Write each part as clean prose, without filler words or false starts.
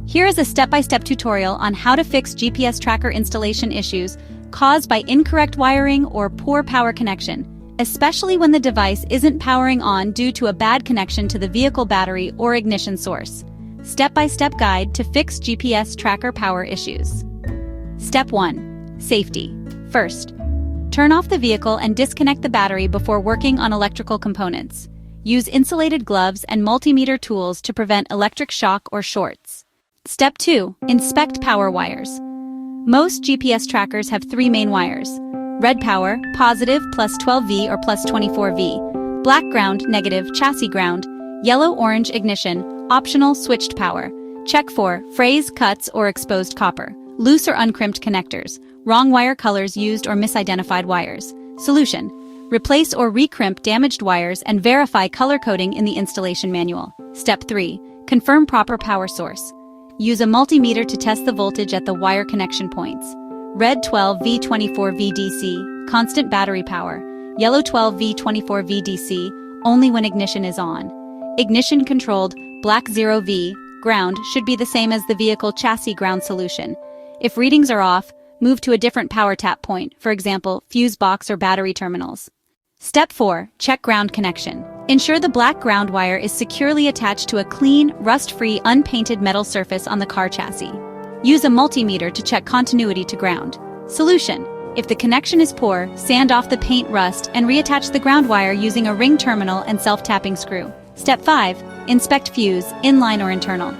Here is a step-by-step tutorial on how to fix GPS tracker installation issues caused by incorrect wiring or poor power connection, especially when the device isn't powering on due to a bad connection to the vehicle battery or ignition source. Step-by-step guide to fix GPS tracker power issues. Step 1. Safety. First, turn off the vehicle and disconnect the battery before working on electrical components. Use insulated gloves and multimeter tools to prevent electric shock or shorts. Step 2. Inspect power wires. Most GPS trackers have 3 main wires: red power, positive plus 12V or plus 24V, black ground, negative chassis ground, yellow-orange ignition, optional switched power. Check for Frays cuts or exposed copper, loose or uncrimped connectors, wrong wire colors used or misidentified wires. Solution: replace or re-crimp damaged wires and verify color coding in the installation manual. Step 3. Confirm proper power source. Use a multimeter to test the voltage at the wire connection points. Red 12V 24V DC, constant battery power. Yellow 12V 24V DC, only when ignition is on. Ignition controlled, black 0V, ground should be the same as the vehicle chassis ground solution. If readings are off, move to a different power tap point, for example, fuse box or battery terminals. Step 4. Check ground connection. Ensure the black ground wire is securely attached to a clean, rust-free, unpainted metal surface on the car chassis. Use a multimeter to check continuity to ground. Solution: if the connection is poor, sand off the paint rust and reattach the ground wire using a ring terminal and self-tapping screw. Step 5. Inspect fuse, inline or internal.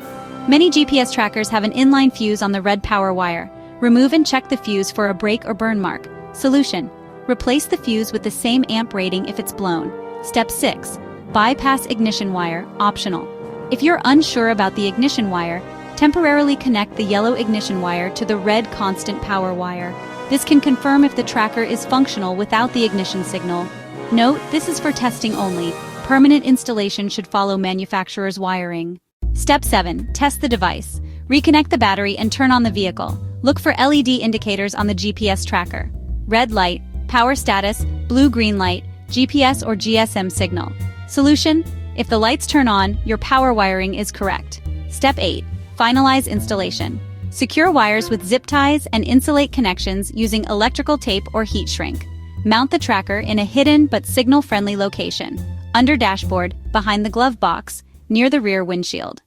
Many GPS trackers have an inline fuse on the red power wire. Remove and check the fuse for a break or burn mark. Solution: replace the fuse with the same amp rating if it's blown. Step 6. Bypass ignition wire, optional. If you're unsure about the ignition wire, temporarily connect the yellow ignition wire to the red constant power wire. This can confirm if the tracker is functional without the ignition signal. Note, this is for testing only. Permanent installation should follow manufacturer's wiring. Step 7. Test the device. Reconnect the battery and turn on the vehicle. Look for LED indicators on the GPS tracker. Red light, power status, blue-green light, GPS or GSM signal. Solution: if the lights turn on, your power wiring is correct. Step 8. Finalize installation. Secure wires with zip ties and insulate connections using electrical tape or heat shrink. Mount the tracker in a hidden but signal-friendly location, under dashboard, behind the glove box, near the rear windshield.